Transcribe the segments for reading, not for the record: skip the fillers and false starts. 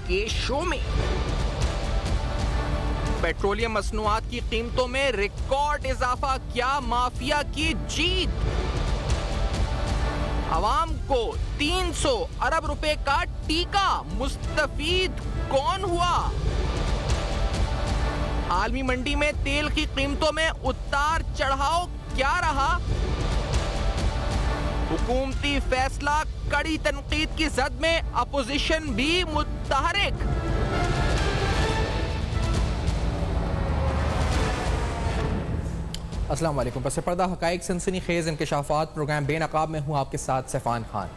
के शो में। पेट्रोलियम मसनूआत की कीमतों में रिकॉर्ड इजाफा, क्या माफिया की जीत? आवाम को 300 अरब रुपए का टीका, मुस्तफीद कौन हुआ? आलमी मंडी में तेल की कीमतों में उतार चढ़ाव क्या रहा? हुकूमती फैसला कड़ी तनकीद की जद में अपोजिशन भी मुतहरिक। अस्सलाम वालेकुम। पस पर्दा हक़ाइक़ सनसनीखेज़ इंकशाफात प्रोग्राम बेनकाब में हूँ आपके साथ सैफान खान।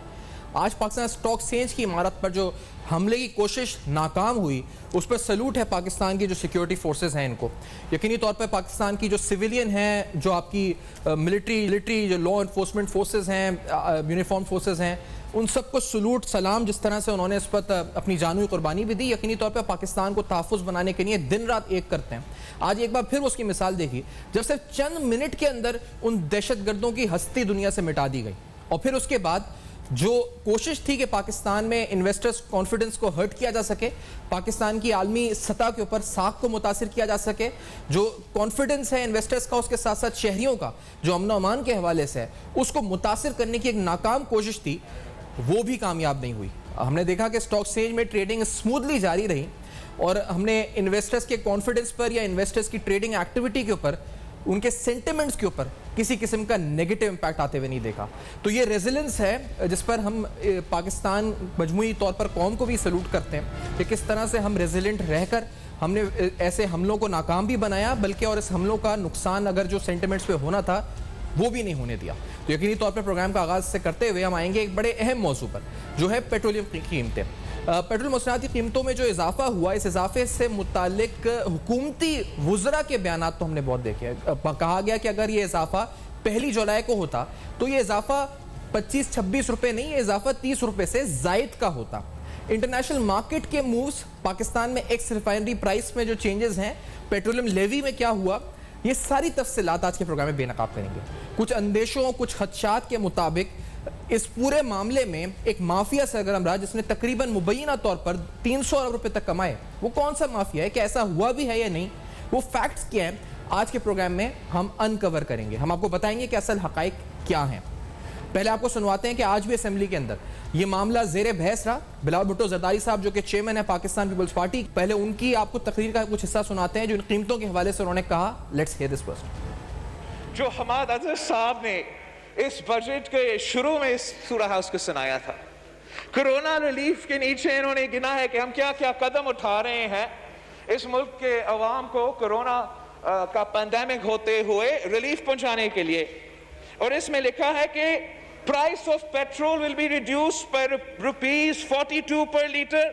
आज पाकिस्तान स्टॉक एक्सचेंज की इमारत पर जो हमले की कोशिश नाकाम हुई, उस पर सलूट है पाकिस्तान की जो सिक्योरिटी फोर्सेस हैं इनको। यकीनी तौर पर पाकिस्तान की जो सिविलियन हैं, जो आपकी मिलिट्री जो लॉ इन्फोर्समेंट फोर्सेस हैं, यूनिफॉर्म फोर्सेस हैं, उन सबको सलूट सलाम। जिस तरह से उन्होंने इस पर अपनी जानवी कुर्बानी भी दी, यकीनी तौर पर पाकिस्तान को तहफ़्फ़ुज़ बनाने के लिए दिन रात एक करते हैं। आज एक बार फिर उसकी मिसाल देखी जब सिर्फ चंद मिनट के अंदर उन दहशतगर्दों की हस्ती दुनिया से मिटा दी गई। और फिर उसके बाद जो कोशिश थी कि पाकिस्तान में इन्वेस्टर्स कॉन्फिडेंस को हर्ट किया जा सके, पाकिस्तान की आलमी सतह के ऊपर साख को मुतासिर किया जा सके, जो कॉन्फिडेंस है इन्वेस्टर्स का, उसके साथ साथ शहरियों का जो अमन अमान के हवाले से है, उसको मुतासिर करने की एक नाकाम कोशिश थी, वो भी कामयाब नहीं हुई। हमने देखा कि स्टॉक एक्सचेंज में ट्रेडिंग स्मूथली जारी रही और हमने इन्वेस्टर्स के कॉन्फिडेंस पर या इन्वेस्टर्स की ट्रेडिंग एक्टिविटी के ऊपर, उनके सेंटिमेंट्स के ऊपर किसी किस्म का नेगेटिव इंपैक्ट आते हुए नहीं देखा। तो ये रेजिलेंस है जिस पर हम पाकिस्तान मजमूई तौर पर कौम को भी सलूट करते हैं कि किस तरह से हम रेजिलेंट रहकर हमने ऐसे हमलों को नाकाम भी बनाया, बल्कि और इस हमलों का नुकसान अगर जो सेंटिमेंट्स पे होना था वो भी नहीं होने दिया। तो यकीनी तौर पर प्रोग्राम का आगाज़ से करते हुए हम आएंगे एक बड़े अहम मौजू पर, जो है पेट्रोलियम की कीमतें। पेट्रोल मसनूआत की कीमतों में जो इजाफा हुआ, इस इजाफे से मुतालिक हुकूमती वुज़रा के बयान तो हमने बहुत देखे। कहा गया कि अगर ये इजाफा 1 जुलाई को होता तो ये इजाफा 25-26 रुपये नहीं, ये इजाफा 30 रुपये से जायद का होता। इंटरनेशनल मार्केट के मूव्स, पाकिस्तान में एक्स रिफाइनरी प्राइस में जो चेंजेस हैं, पेट्रोलियम लेवी में क्या हुआ, ये सारी तफसीलात आज के प्रोग्राम में बेनकाब करेंगे। कुछ अंदेशों, कुछ खदशात के मुताबिक इस पूरे मामले में एक माफिया सरगर्म रहा जिसने तकरीबन मुबैना तौर पर 300 अरब रुपए तक कमाए। वो कौन सा माफिया है, क्या ऐसा हुआ भी है या नहीं, वो फैक्ट्स क्या हैं, आज के प्रोग्राम में हम अनकवर करेंगे। हम आपको बताएंगे कि असल हकाइक क्या हैं। पहले आपको सुनवाते हैं कि आज भी असेंबली के अंदर ये मामला जेर बहस रहा। बिलावल भुट्टो जरदारी साहब जो कि चेयरमैन है पाकिस्तान पीपल्स पार्टी, पहले उनकी आपको तकरीर का कुछ हिस्सा सुनाते हैं जो इन कीमतों के हवाले से उन्होंने कहा। Let's hear this first. जो हमाद अजहर साहब ने इस बजट के शुरू में इस सूरह हाउस को सुनाया था, कोरोना रिलीफ के नीचे इन्होंने गिना है कि हम क्या क्या कदम उठा रहे हैं इस मुल्क के अवाम को कोरोना का पैंडेमिक होते हुए रिलीफ पहुंचाने के लिए। और इसमें लिखा है कि price of petrol will be reduced by ₹42 per liter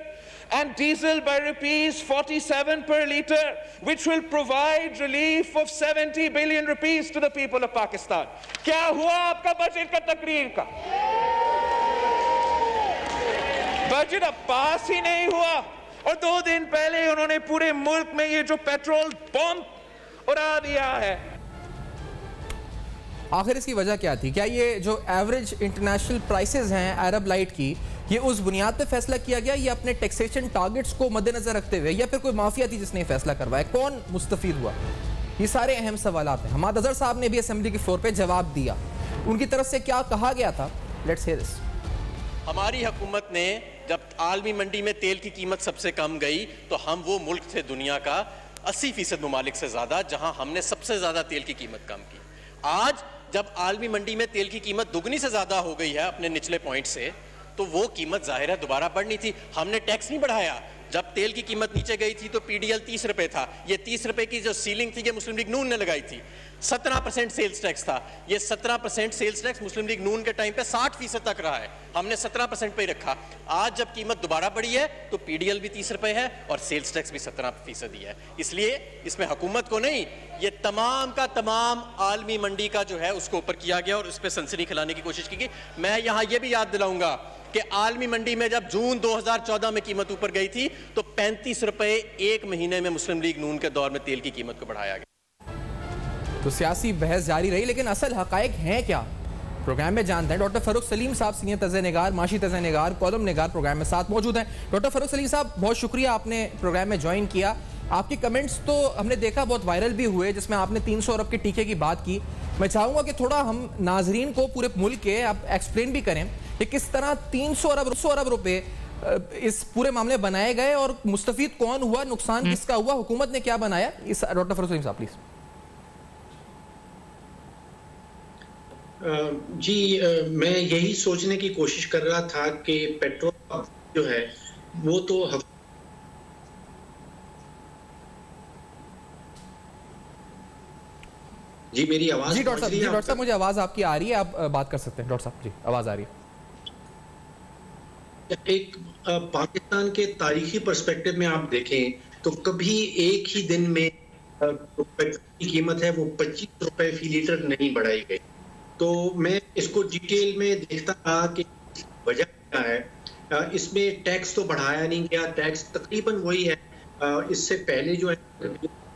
and diesel by ₹47 per liter, which will provide relief of 70 billion rupees to the people of Pakistan. क्या हुआ आपका बजट का तकरीर का? बजट अब पास ही नहीं हुआ और 2 दिन पहले उन्होंने पूरे मुल्क में ये जो पेट्रोल पंप उड़ा दिया है। आखिर इसकी वजह क्या थी? क्या ये जो एवरेज इंटरनेशनल प्राइसेस हैं अरब लाइट की, ये उस बुनियाद पे फैसला किया गया या अपने टैक्सेशन टारगेट्स को मद्देनजर रखते हुए, या फिर कोई माफिया थी जिसने फैसला करवाया? कौन मुस्तफीद हुआ? ये सारे अहम सवाल हैं। हमाद अजहर साहब ने भी असेंबली के फ्लोर पे जवाब दिया। उनकी तरफ से क्या कहा गया था, लेट्स हियर दिस। हमारी हुकूमत ने जब आलमी मंडी में तेल की कीमत सबसे कम गई तो हम वो मुल्क थे दुनिया का 80% ममालिक से ज़्यादा जहां हमने सबसे ज़्यादा तेल की कीमत कम की। आज जब आलमी मंडी में तेल की कीमत दुगनी से ज़्यादा हो गई है अपने निचले पॉइंट से, तो वो कीमत जाहिर है दोबारा बढ़नी थी। हमने टैक्स नहीं बढ़ाया। जब तेल की कीमत नीचे गई थी तो पीडीएल 30 रुपए था। ये 30 रुपए की जो सीलिंग थी ये मुस्लिम लीग नून ने लगाई थी। 17% सेल्स टैक्स था। ये 17% सेल्स टैक्स मुस्लिम लीग नून के टाइम पे 60% तक रहा है। हमने 17% पे ही रखा। आज जब कीमत दोबारा बढ़ी है तो पीडीएल भी 30 रुपए है और सेल्स टैक्स भी 17% ही है। इसलिए इसमें हुकूमत को नहीं, ये तमाम का तमाम आलमी मंडी का जो है उसको ऊपर किया गया और उस पर सनसनी खिलाने की कोशिश की गई। मैं यहाँ ये भी याद दिलाऊंगा कि आलमी मंडी में जब जून 2014 में कीमत ऊपर गई थी तो 35 रुपए एक महीने में मुस्लिम लीग नून के दौर में तेल की कीमत को बढ़ाया गया। तो सियासी बहस जारी रही, लेकिन असल हकायक हैं क्या? प्रोग्राम में जानते हैं डॉक्टर फरूख सलीम साहब, सीनियर तज़्ज़े-निगार, माशी तज़्ज़े-निगार, कॉलम निगार, प्रोग्राम में साथ मौजूद हैं। डॉक्टर फरूख सलीम साहब, बहुत शुक्रिया आपने प्रोग्राम में ज्वाइन किया। आपके कमेंट्स तो हमने देखा बहुत वायरल भी हुए, जिसमें आपने 300 अरब के टीके की बात की। मैं चाहूँगा कि थोड़ा हम नाजरीन को पूरे मुल्क के आप एक्सप्लेन भी करें कि किस तरह 300 अरब रुपए इस पूरे मामले बनाए गए और मुस्तफीद कौन हुआ, नुकसान किसका हुआ, हुकूमत ने क्या बनाया। इस डॉक्टर फरूख सलीम साहब प्लीज। जी मैं यही सोचने की कोशिश कर रहा था कि पेट्रोल जो है वो तो जी मेरी आवाज जी डॉक्टर साहब मुझे आवाज आपकी आ रही है, आप बात कर सकते हैं। डॉक्टर साहब जी आवाज आ रही है। एक पाकिस्तान के तारीखी पर्सपेक्टिव में आप देखें तो कभी एक ही दिन में पेट्रोल की कीमत है वो 25 रुपए फी लीटर नहीं बढ़ाई गई। तो मैं इसको डिटेल में देखता रहा कि वजह क्या है। इसमें टैक्स तो बढ़ाया नहीं गया, टैक्स तकरीबन वही है। इससे पहले जो है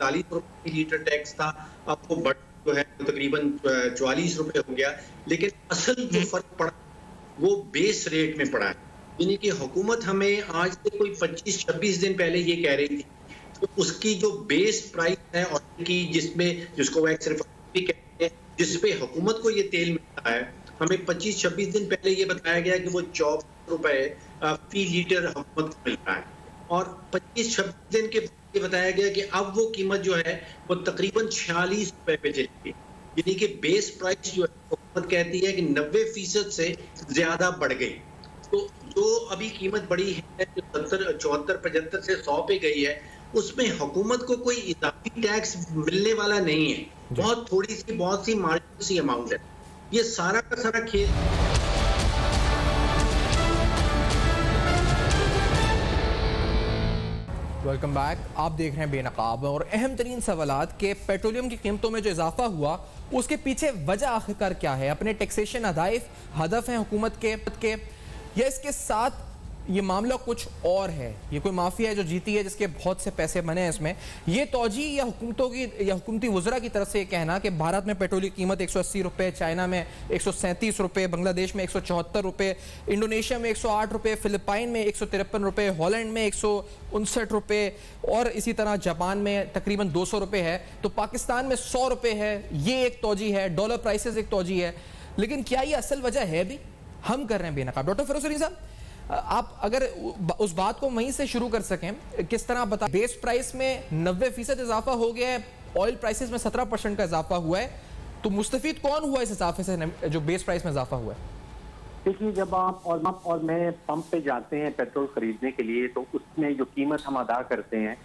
40 रुपए फी लीटर टैक्स था, अब वो बढ़ जो है तकरीबन 44 रुपए हो गया। लेकिन असल जो फर्क पड़ा वो बेस रेट में पड़ा है, यानी कि हुकूमत हमें आज से कोई 25-26 दिन पहले ये कह रही थी तो उसकी जो बेस प्राइस है और की जिसको वैक्स रिफाइनरी कहते हैं, जिसपे हुकूमत को ये तेल मिलता है, हमें 25-26 दिन पहले ये बताया गया कि वो 24 रुपए फी लीटर हुकूमत को मिल रहा है। और 25-26 दिन के बाद ये बताया गया कि अब वो कीमत जो है वो तकरीबन 46 रुपए पे चलेगी, यानी कि बेस प्राइस जो है हुकूमत कहती है कि 90% से ज्यादा बढ़ गई। तो जो अभी कीमत बढ़ी है जो 74-75 से 100 पे गई है, उसमें हुकूमत को कोई इजाफी टैक्स मिलने वाला नहीं है, बहुत थोड़ी सी बहुत सी मार्जिनल सी अमाउंट है। ये सारा का सारा खेल वेलकम बैक। आप देख रहे हैं बेनकाब और अहम तरीन सवालात के पेट्रोलियम की कीमतों में जो इजाफा हुआ उसके पीछे वजह आखिरकार क्या है। अपने टैक्सेशन अदाइफ हदफ हैं हुकूमत के या इसके साथ ये मामला कुछ और है, ये कोई माफिया है जो जीती है जिसके बहुत से पैसे बने हैं इसमें। ये तौजी या हुकूमतों की या हुकूमती वज़रा की तरफ से ये कहना कि भारत में पेट्रोल की कीमत 180 रुपये, चाइना में 137 रुपये, बांग्लादेश में 174 रुपये, इंडोनेशिया में 108 रुपये, फिलिपाइन में 153 रुपये, हॉलैंड में 159 रुपये और इसी तरह जापान में तकरीबन 200 रुपये है, तो पाकिस्तान में 100 रुपये है। ये एक तौजी है, डॉलर प्राइसेस एक तौजी है। लेकिन क्या ये असल वजह है भी? हम कर रहे हैं बेनकाब। डॉक्टर फरूख सलीम साहब, आप अगर उस बात को वहीं से शुरू कर सकें, किस तरह आप बताएं। बेस प्राइस में 90% इजाफा हो गया है, ऑयल प्राइसेस में 17% का इजाफा हुआ है, तो मुस्तफीद कौन हुआ इस इजाफे से जो बेस प्राइस में इजाफा हुआ है? देखिए, जब आप और मैं पंप पे जाते हैं पेट्रोल खरीदने के लिए, तो उसमें जो कीमत हम अदा करते हैं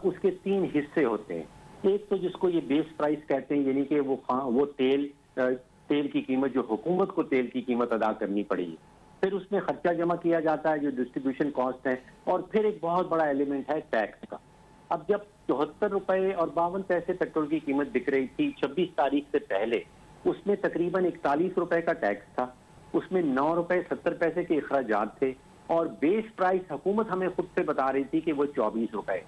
उसके 3 हिस्से होते हैं। एक तो जिसको ये बेस प्राइस कहते हैं, यानी कि वो तेल की कीमत जो हुकूमत को तेल की कीमत अदा करनी पड़ेगी। फिर उसमें खर्चा जमा किया जाता है जो डिस्ट्रीब्यूशन कॉस्ट है, और फिर एक बहुत बड़ा एलिमेंट है टैक्स का। अब जब 74 रुपए और 52 पैसे पेट्रोल की कीमत बिक रही थी 26 तारीख से पहले, उसमें तकरीबन 41 रुपए का टैक्स था, उसमें 9 रुपए 70 पैसे के अखराजात थे, और बेस प्राइस हुकूमत हमें खुद से बता रही थी कि वो 24 रुपए।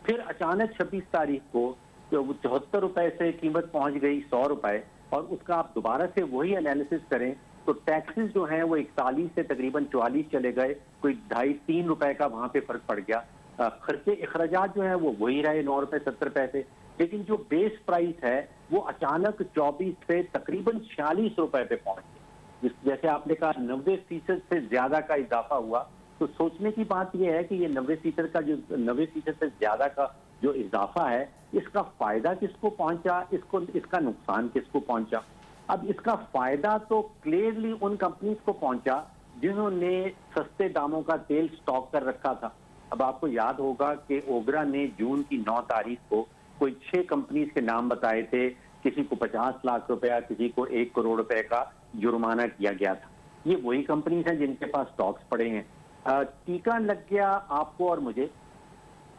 फिर अचानक 26 तारीख को जो 74 रुपए से कीमत पहुंच गई 100 रुपए, और उसका आप दोबारा से वही एनालिसिस करें तो टैक्सेस जो हैं वो 41 से तकरीबन 44 चले गए, कोई 2.5-3 रुपए का वहां पे फर्क पड़ गया। खर्चे अखराजात जो है वो वही रहे 9 रुपए 70 पैसे, लेकिन जो बेस प्राइस है वो अचानक 24 से तकरीबन 46 रुपए पे पहुंच गया। जैसे आपने कहा 90% से ज्यादा का इजाफा हुआ, तो सोचने की बात यह है कि ये 90% से ज्यादा का जो इजाफा है, इसका फायदा किसको पहुंचा, इसका नुकसान किसको पहुंचा। अब इसका फायदा तो क्लियरली उन कंपनीज को पहुंचा जिन्होंने सस्ते दामों का तेल स्टॉक कर रखा था। अब आपको याद होगा कि ओगरा ने जून की 9 तारीख को कोई 6 कंपनीज के नाम बताए थे, किसी को 50 लाख रुपया, किसी को 1 करोड़ रुपए का जुर्माना किया गया था। ये वही कंपनीज हैं जिनके पास स्टॉक्स पड़े हैं। टीका लग गया आपको और मुझे,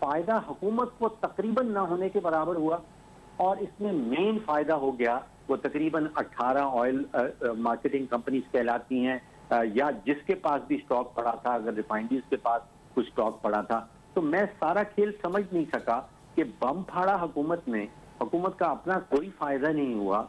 फायदा हुकूमत को तकरीबन ना होने के बराबर हुआ, और इसमें मेन फायदा हो गया वो तकरीबन 18 ऑयल मार्केटिंग कंपनीज कहलाती हैं, या जिसके पास भी स्टॉक पड़ा था, अगर रिफाइनरीज के पास कुछ स्टॉक पड़ा था। तो मैं सारा खेल समझ नहीं सका कि बम फाड़ा हुकूमत में, हुकूमत का अपना कोई फायदा नहीं हुआ,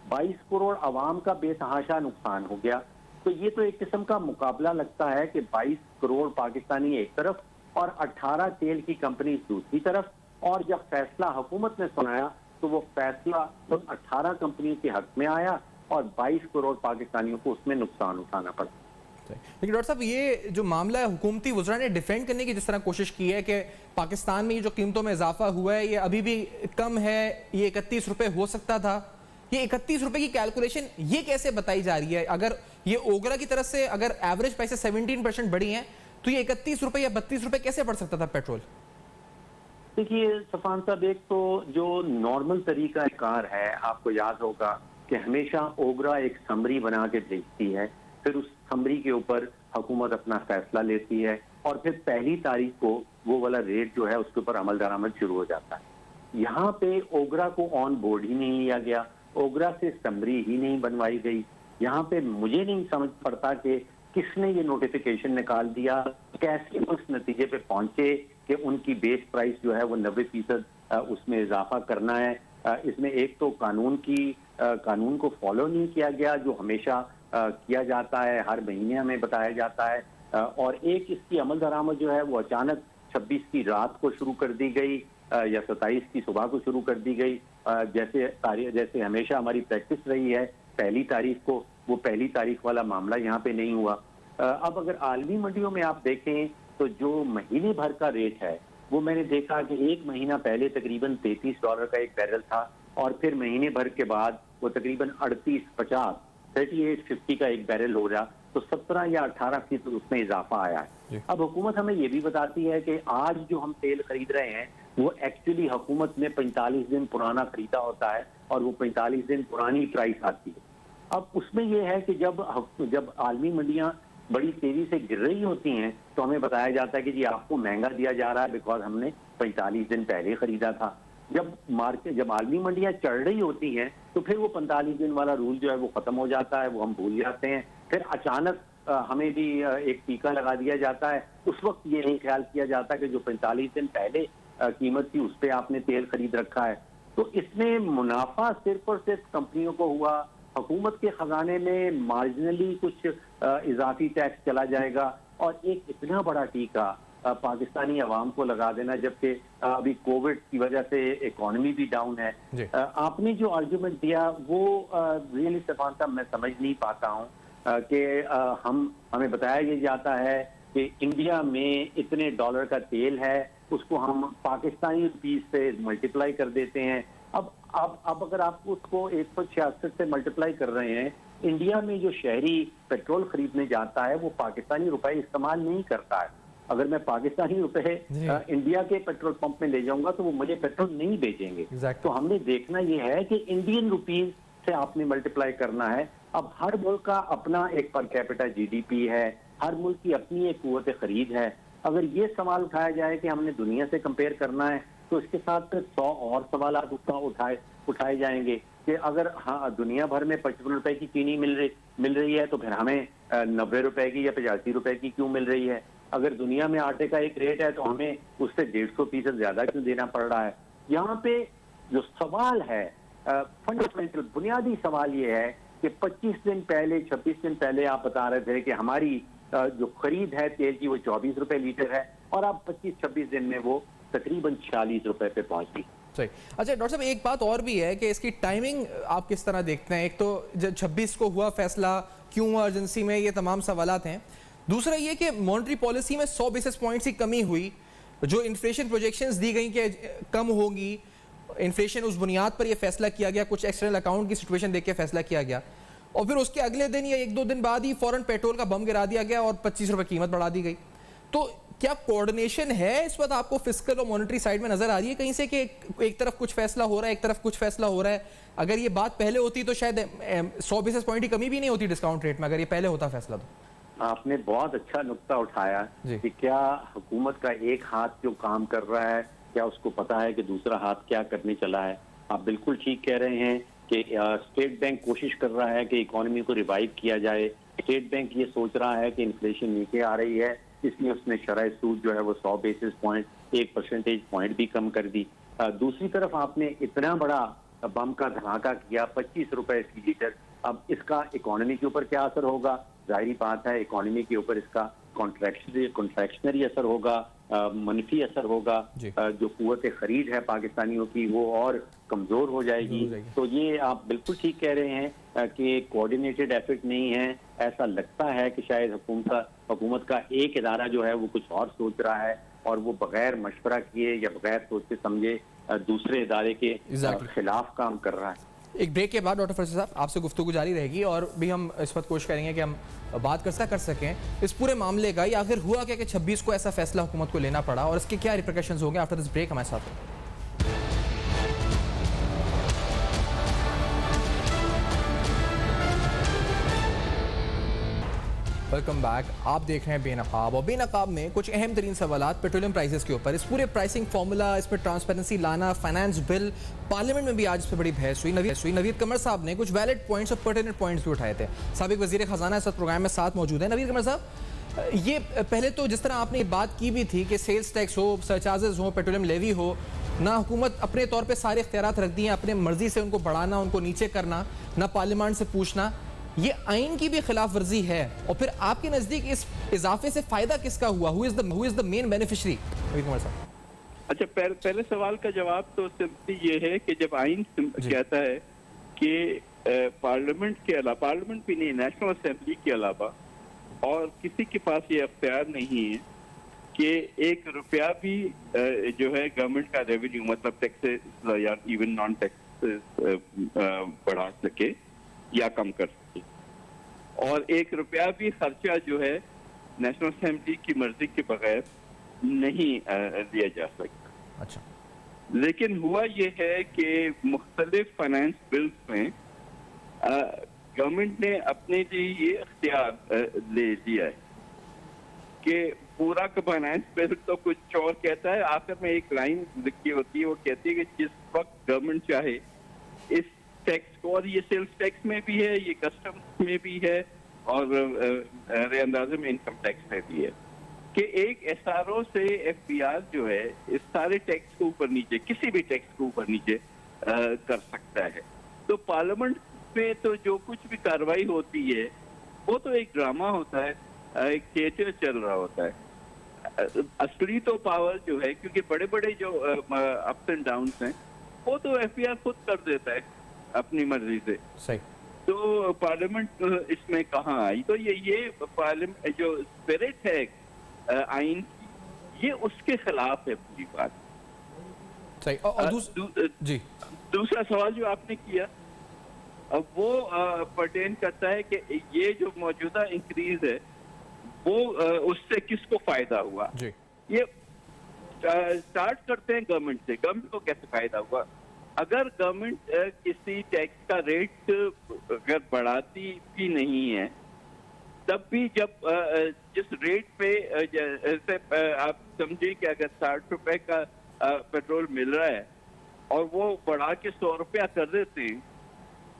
22 करोड़ आवाम का बेतहाशा नुकसान हो गया। तो ये तो एक किस्म का मुकाबला लगता है कि 22 करोड़ पाकिस्तानी एक तरफ और 18 तेल की कंपनी दूसरी तरफ, और जब फैसला हुकूमत ने सुनाया तो वो फैसला तो 18 कंपनियों के हक में आया और 22 करोड़ पाकिस्तानियों को उसमें नुकसान उठाना पड़ा। लेकिन डॉक्टर साहब, ये जो मामला है, हुकूमती वज़रा ने डिफेंड करने की जिस तरह कोशिश की है कि पाकिस्तान में ये जो कीमतों में इजाफा हुआ है ये अभी भी कम है, ये 31 रुपए हो सकता था, ये 31 रुपए की कैलकुलेशन ये कैसे बताई जा रही है? अगर ये ओगरा की तरफ से अगर एवरेज प्राइस 17% बढ़ी हैं तो ये 31 रुपए या 32 रुपए कैसे बढ़ सकता था पेट्रोल? देखिए सफान साहब, एक तो जो नॉर्मल तरीका कार है, आपको याद होगा कि हमेशा ओगरा एक समरी बना के भेजती है, फिर उस समरी के ऊपर हुकूमत अपना फैसला लेती है और फिर पहली तारीख को वो वाला रेट जो है उसके ऊपर अमल दरामद शुरू हो जाता है। यहाँ पे ओगरा को ऑन बोर्ड ही नहीं लिया गया, ओगरा से समरी ही नहीं बनवाई गई। यहाँ पे मुझे नहीं समझ पड़ता कि किसने ये नोटिफिकेशन निकाल दिया, कैसे उस नतीजे पे पहुंचे कि उनकी बेस प्राइस जो है वो 90% उसमें इजाफा करना है। इसमें एक तो कानून को फॉलो नहीं किया गया जो हमेशा किया जाता है, हर महीने हमें बताया जाता है, और एक इसकी अमल दरामद जो है वो अचानक 26 की रात को शुरू कर दी गई या 27 की सुबह को शुरू कर दी गई। जैसे हमेशा हमारी प्रैक्टिस रही है पहली तारीख को, वो पहली तारीख वाला मामला यहाँ पे नहीं हुआ। अब अगर आलमी मंडियों में आप देखें तो जो महीने भर का रेट है वो मैंने देखा कि एक महीना पहले तकरीबन $33 का एक बैरल था और फिर महीने भर के बाद वो तकरीबन 38.50 का एक बैरल हो रहा, तो 17 या 18% उसमें इजाफा आया है। अब हुकूमत हमें ये भी बताती है कि आज जो हम तेल खरीद रहे हैं वो एक्चुअली हुकूमत ने 45 दिन पुराना खरीदा होता है और वो 45 दिन पुरानी प्राइस आती है। अब उसमें यह है कि जब आलमी मंडियां बड़ी तेजी से गिर रही होती हैं तो हमें बताया जाता है कि जी आपको महंगा दिया जा रहा है बिकॉज हमने 45 दिन पहले खरीदा था। जब आलमी मंडियां चढ़ रही होती हैं तो फिर वो 45 दिन वाला रूल जो है वो खत्म हो जाता है, वो हम भूल जाते हैं। फिर अचानक हमें भी एक टीका लगा दिया जाता है। उस वक्त ये नहीं ख्याल किया जाता कि जो 45 दिन पहले कीमत थी उस पर आपने तेल खरीद रखा है। तो इसमें मुनाफा सिर्फ और सिर्फ कंपनियों को हुआ, हुकूमत के खजाने में मार्जिनली कुछ इजाफी टैक्स चला जाएगा और एक इतना बड़ा टीका पाकिस्तानी अवाम को लगा देना, जबकि अभी कोविड की वजह से इकोनॉमी भी डाउन है। आपने जो आर्गुमेंट दिया वो रियली सफान साहब मैं समझ नहीं पाता हूँ कि हमें बताया ये जाता है कि इंडिया में इतने डॉलर का तेल है, उसको हम पाकिस्तानी रुपीस से मल्टीप्लाई कर देते हैं। अब अगर आप उसको 166 से मल्टीप्लाई कर रहे हैं, इंडिया में जो शहरी पेट्रोल खरीदने जाता है वो पाकिस्तानी रुपए इस्तेमाल नहीं करता है। अगर मैं पाकिस्तानी रुपए इंडिया के पेट्रोल पंप में ले जाऊंगा तो वो मुझे पेट्रोल नहीं बेचेंगे। तो हमने देखना ये है कि इंडियन रुपीज से आपने मल्टीप्लाई करना है। अब हर मुल्क का अपना एक पर कैपिटा जीडीपी है, हर मुल्क की अपनी एक कुव्वत खरीद है। अगर ये सवाल उठाया जाए कि हमने दुनिया से कंपेयर करना है तो इसके साथ फिर 100 और सवाल उठाए जाएंगे कि अगर हाँ दुनिया भर में 55 रुपए की चीनी मिल रही है तो फिर हमें 90 रुपए की या 85 रुपए की क्यों मिल रही है? अगर दुनिया में आटे का एक रेट है तो हमें उससे 150% ज्यादा क्यों देना पड़ रहा है? यहाँ पे जो सवाल है फंडामेंटल बुनियादी सवाल ये है कि 25 दिन पहले 26 दिन पहले आप बता रहे थे कि हमारी जो खरीद है तेल की वो 24 रुपए लीटर है और अब 25-26 दिन में वो तकरीबन 46 रुपए पे पहुंच गई। सही। अच्छा डॉक्टर साहब, एक बात और भी है कि इसकी टाइमिंग आप किस तरह देखते हैं? एक तो जब 26 को हुआ फैसला, क्यों अर्जेंसी में, ये तमाम सवालात हैं। दूसरा ये कि मॉनेटरी पॉलिसी में 100 बेसिस पॉइंट्स की कमी हुई, जो इन्फ्लेशन प्रोजेक्शंस दी गई कि कम होगी इन्फ्लेशन, उस बुनियाद पर यह फैसला किया गया, कुछ एक्सटर्नल अकाउंट की सिचुएशन देख के फैसला किया गया और फिर उसके अगले दिन या 1-2 दिन बाद ही फौरन पेट्रोल का बम गिरा दिया गया और 25 रुपए कीमत बढ़ा दी गई। तो क्या कोऑर्डिनेशन है इस वक्त आपको फिस्कल और मॉनेटरी साइड में नजर आ रही है कहीं से कि एक तरफ कुछ फैसला हो रहा है, एक तरफ कुछ फैसला हो रहा है? अगर ये बात पहले होती तो शायद 100 बेसिस पॉइंट की कमी भी नहीं होती डिस्काउंट रेट में, अगर ये पहले होता फैसला। तो आपने बहुत अच्छा नुक्ता उठाया कि क्या हुकूमत का एक हाथ जो काम कर रहा है क्या उसको पता है कि दूसरा हाथ क्या करने चला है? आप बिल्कुल ठीक कह रहे हैं कि स्टेट बैंक कोशिश कर रहा है कि इकोनॉमी को रिवाइव किया जाए। स्टेट बैंक ये सोच रहा है कि इन्फ्लेशन नीचे आ रही है, इसलिए उसने शरह सूद जो है वो 100 बेसिस पॉइंट 1 परसेंटेज पॉइंट भी कम कर दी। दूसरी तरफ आपने इतना बड़ा बम का धमाका किया, 25 रुपए फी लीटर। अब इसका इकोनॉमी के ऊपर क्या असर होगा? जाहिर बात है इकोनॉमी के ऊपर इसका कॉन्ट्रैक्शनरी असर होगा, मनफी असर होगा। जो कुव्वत खरीद है पाकिस्तानियों की वो और कमजोर हो जाएगी। तो ये आप बिल्कुल ठीक कह रहे हैं कि कोऑर्डिनेटेड एफर्ट नहीं है। ऐसा लगता है कि शायद हुकूमत का एक इदारा जो है वो कुछ और सोच रहा है और वो बगैर मशवरा किए या बगैर सोचे समझे दूसरे इदारे के खिलाफ काम कर रहा है। एक ब्रेक के बाद डॉक्टर फैसल साहब आपसे गुफ्तगू जारी रहेगी और भी हम इस वक्त कोशिश करेंगे कि हम बात कर सकें इस पूरे मामले का। या आखिर हुआ क्या कि 26 को ऐसा फैसला हुकूमत को लेना पड़ा और इसके क्या रिपरकशंस होंगे? आफ्टर दिस ब्रेक हमारे साथ। Welcome back. आप देख रहे हैं बेनकाब, और बेनकाब में कुछ अहम तरीन सवालात पेट्रोलियम प्राइसेस के ऊपर, इस पूरे प्राइसिंग फार्मूला, इस पर ट्रांसपेरेंसी लाना, फाइनेंस बिल, पार्लियामेंट में भी आज इस पर बड़ी बहस हुई। नवीद कमर साहब ने कुछ वैलिड पॉइंट्स और पर्टिनेंट पॉइंट्स भी उठाए थे। साबिक वजीर खजाना इस प्रोग्राम में साथ मौजूद है। नवीद कमर साहब, ये पहले तो जिस तरह आपने बात की भी थी कि सेल्स टैक्स हो, सरचार्जेस हो, पेट्रोलियम लेवी हो, ना हुकूमत अपने तौर पर सारे इख्तियारात रख दिए, अपने मर्जी से उनको बढ़ाना, उनको नीचे करना, ना पार्लियामेंट से पूछना, ये आइन की भी खिलाफ वर्जी है। और फिर आपके नजदीक इस इजाफे से फायदा किसका हुआ? Who is the main beneficiary? अच्छा, पहले सवाल का जवाब तो सिंपली ये है कि जब आइन कहता है कि पार्लियामेंट के अलावा, पार्लियामेंट भी नहीं, नेशनल असेंबली के अलावा और किसी के पास ये अख्तियार नहीं है कि 1 रुपया भी जो है गवर्नमेंट का रेवेन्यू, मतलब टैक्सेस या इवन नॉन टैक्सेस बढ़ा सके या कम कर सके, और 1 रुपया भी खर्चा जो है नेशनल असेंबली की मर्जी के बगैर नहीं दिया जा सकता। अच्छा, लेकिन हुआ ये है कि मुख्तलिफ फाइनेंस बिल्स में गवर्नमेंट ने अपने लिए ये इख्तियार ले लिया है कि पूरा का फाइनेंस बिल तो कुछ और कहता है, आखिर में एक लाइन लिखी होती है, वो कहती है कि जिस वक्त गवर्नमेंट चाहे इस टैक्स को, और ये सेल्स टैक्स में भी है, ये कस्टम्स में भी है और अंदाजे में इनकम टैक्स में भी है, कि एक एसआरओ से एफबीआर जो है इस सारे टैक्स को ऊपर नीचे, किसी भी टैक्स को ऊपर नीचे कर सकता है। तो पार्लियामेंट में तो जो कुछ भी कार्रवाई होती है वो तो एक ड्रामा होता है, एक थिएटर चल रहा होता है। असली तो पावर जो है, क्योंकि बड़े बड़े जो अप्स एंड डाउन्स हैं वो तो एफबीआर खुद कर देता है अपनी मर्जी से। सही। तो पार्लियामेंट इसमें कहाँ आई? तो ये पार्लियामेंट जो स्पिरिट है आइन की, ये उसके खिलाफ है पूरी बात। सही। और जी, दूसरा सवाल जो आपने किया अब वो पर्टेन करता है कि ये जो मौजूदा इंक्रीज है वो उससे किसको फायदा हुआ। जी। ये स्टार्ट करते हैं गवर्नमेंट से। गवर्नमेंट को कैसे फायदा हुआ? अगर गवर्नमेंट किसी टैक्स का रेट अगर बढ़ाती भी नहीं है, तब भी जब जिस रेट पे जैसे आप समझिए कि अगर 60 रुपए का पेट्रोल मिल रहा है और वो बढ़ा के 100 रुपया कर देते हैं,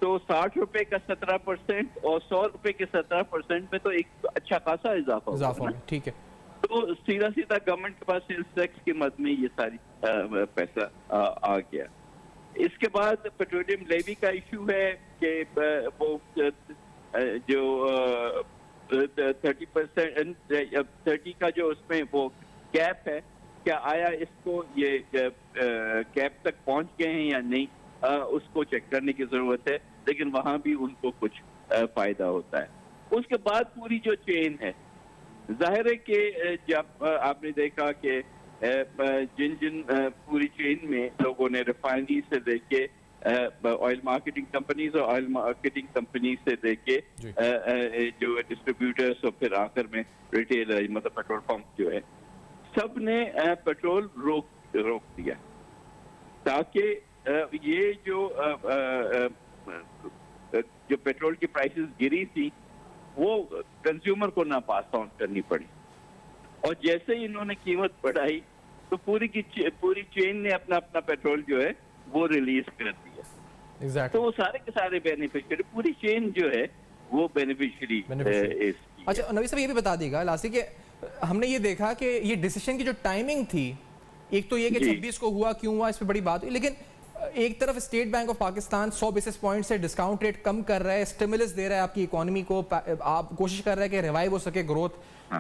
तो 60 रुपए का 17% और 100 रुपए के 17% में तो एक अच्छा खासा इजाफा होगा। ठीक है। तो सीधा सीधा गवर्नमेंट के पास सेल्स टैक्स की मद में ये सारी पैसा आ गया। इसके बाद पेट्रोलियम लेवी का इशू है कि वो जो 30% 30 का जो उसमें वो कैप है, क्या आया इसको ये कैप तक पहुंच गए हैं या नहीं, उसको चेक करने की जरूरत है। लेकिन वहां भी उनको कुछ फायदा होता है। उसके बाद पूरी जो चेन है, जाहिर है कि जब आपने देखा कि जिन पूरी चेन में लोगों ने रिफाइनरी से लेके ऑयल मार्केटिंग कंपनीज और ऑयल मार्केटिंग कंपनी से लेके जो डिस्ट्रीब्यूटर्स और फिर आखिर में रिटेलर, मतलब पेट्रोल पंप जो है, सब ने पेट्रोल रोक दिया ताकि ये जो पेट्रोल की प्राइसेस गिरी थी वो कंज्यूमर को ना पास ऑन करनी पड़ी। और जैसे ही इन्होंने कीमत बढ़ाई तो पूरी चेन ने अपना पेट्रोल जो है वो रिलीज कर दिया। exactly. तो वो सारे के सारे बेनिफिशियरी, पूरी चेन जो है वो बेनिफिशियरी। अच्छा नवी साहब, ये भी बता देगा लासी कि हमने ये देखा कि ये डिसीजन की जो टाइमिंग थी, एक तो ये कि 26 को हुआ, क्यों हुआ, इस पर बड़ी बात हुई, लेकिन एक तरफ state bank of Pakistan 100 basis point से डिस्काउंट रेट कम कर रहा है, स्टिमुलस दे रहा है आपकी इकोनॉमी को, आप कोशिश कर रहे हैं कि रिवाइव हो सके ग्रोथ,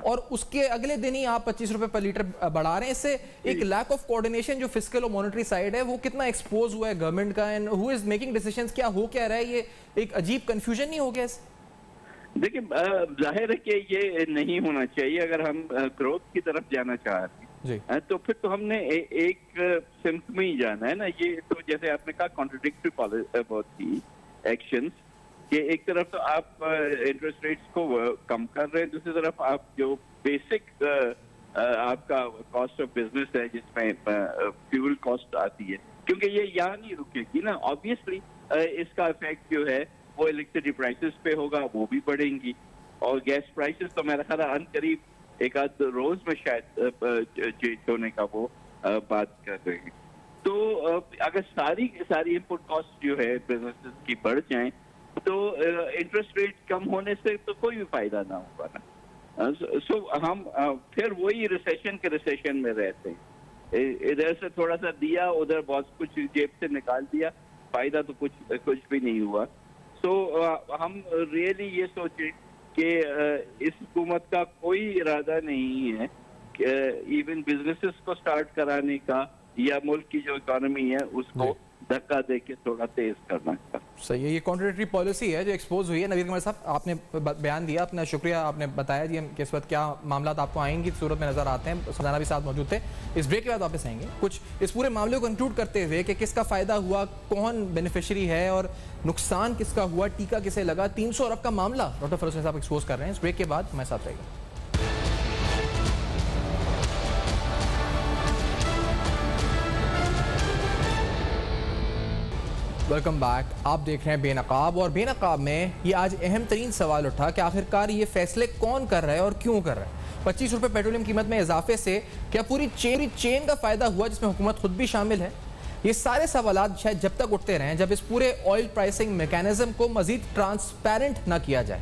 और उसके अगले दिन ही आप 25 रुपए पर लीटर बढ़ा रहे हैं। इससे एक लैक ऑफ कोऑर्डिनेशन जो फिस्कल और मॉनेटरी साइड है वो कितना एक्सपोज हुआ है गवर्नमेंट का, and who is making decisions, क्या हो क्या रहा है, ये एक अजीब कंफ्यूजन नहीं हो गया इससे? देखिए, जाहिर है कि ये नहीं होना चाहिए। अगर हम ग्रोथ की तरफ जाना चाह रहे हैं तो फिर तो हमने एक सिम्त में ही जाना है ना। ये तो जैसे आपने कहा कॉन्ट्रडिक्टरी पॉलिसी एक्शंस कि एक तरफ तो आप इंटरेस्ट रेट्स को कम कर रहे हैं, दूसरी तरफ आप जो बेसिक आपका कॉस्ट ऑफ बिजनेस है जिसमें फ्यूल कॉस्ट आती है, क्योंकि ये यहाँ नहीं रुकेगी ना। ऑब्वियसली इसका इफेक्ट जो है वो इलेक्ट्रिसिटी प्राइसेस पे होगा, वो भी बढ़ेंगी, और गैस प्राइसेस तो मेरा ख्याल अनकरीब एक आध रोज में शायद चेंज होने का वो बात कर रहे हैं। तो अगर सारी इनपुट कॉस्ट जो है बिजनेस की बढ़ जाएं तो इंटरेस्ट रेट कम होने से तो कोई भी फायदा ना होगा ना। सो हम फिर वही रिसेशन में रहते हैं। इधर से थोड़ा सा दिया, उधर बहुत कुछ जेब से निकाल दिया, फायदा तो कुछ भी नहीं हुआ। सो हम रियली ये सोचें कि इस हुकूमत का कोई इरादा नहीं है इवन बिजनेसेस को स्टार्ट कराने का या मुल्क की जो इकोनॉमी है उसको धक्का दे के थोड़ा तेज करना है। सही है, ये कॉन्ट्रडिक्टरी पॉलिसी है जो एक्सपोज हुई है। नवीद कमर साहब, आपने बयान दिया, अपना शुक्रिया, आपने बताया जी कि इस वक्त क्या मामला आपको आएंगी सूरत में नजर आते हैं। सजाना भी साथ मौजूद थे। इस ब्रेक के बाद वापस आएंगे कुछ इस पूरे मामले को कंक्लूड करते हुए कि किसका फायदा हुआ, कौन बेनिफिशियरी है और नुकसान किसका हुआ, टीका किसे लगा। 300 अरब का मामला डॉक्टर फरोज साहब एक्सपोज कर रहे हैं। इस ब्रेक के बाद हमारे साथ रहेगा। Welcome back. आप देख रहे हैं बेनकाब, और बेनकाब में ये आज अहम तरीन सवाल उठा कि आखिरकार ये फैसले कौन कर रहा है और क्यों कर रहा है। 25 रुपये पेट्रोलियम कीमत में इजाफे से क्या पूरी चेन का फायदा हुआ जिसमें हुकूमत खुद भी शामिल है? ये सारे सवाल शायद जब तक उठते रहें जब इस पूरे ऑयल प्राइसिंग मैकेनिज्म को मजीद ट्रांसपेरेंट ना किया जाए,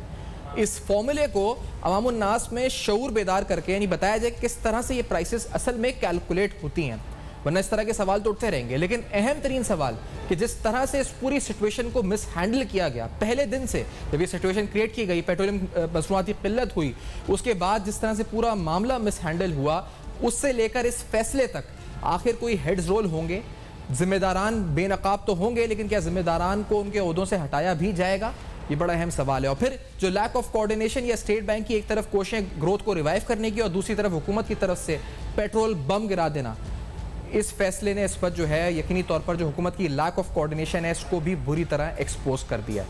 इस फॉर्मूले को अवामुन्नास में शऊर बेदार करके यानी बताया जाए किस तरह से ये प्राइसेस असल में कैलकुलेट होती हैं। वरना इस तरह के सवाल तो उठते रहेंगे। लेकिन अहम तरीन सवाल कि जिस तरह से इस पूरी सिचुएशन को मिस हैंडल किया गया पहले दिन से, जब ये सिचुएशन क्रिएट की गई, पेट्रोलियम मसनूआत की किल्लत हुई, उसके बाद जिस तरह से पूरा मामला मिस हैंडल हुआ, उससे लेकर इस फैसले तक आखिर कोई हेड्स रोल होंगे, जिम्मेदारान बेनकाब तो होंगे, लेकिन क्या जिम्मेदारान को उनके ओहदों से हटाया भी जाएगा? ये बड़ा अहम सवाल है। और फिर जो लैक ऑफ कोऑर्डिनेशन या स्टेट बैंक की एक तरफ कोशिशें ग्रोथ को रिवाइव करने की और दूसरी तरफ हुकूमत की तरफ से पेट्रोल बम गिरा देना, इस फैसले ने इस वक्त जो है यकीनी तौर पर जो हुकूमत की लैक ऑफ कोऑर्डिनेशन है इसको भी बुरी तरह एक्सपोज कर दिया।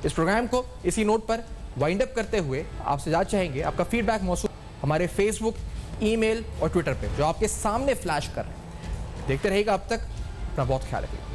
इस प्रोग्राम को इसी नोट पर वाइंड अप करते हुए आपसे इजाज़त चाहेंगे। आपका फीडबैक मौसूल हमारे फेसबुक, ईमेल और ट्विटर पे जो आपके सामने फ्लैश कर रहे हैं। देखते रहिएगा। अब तक अपना बहुत ख्याल रखिए।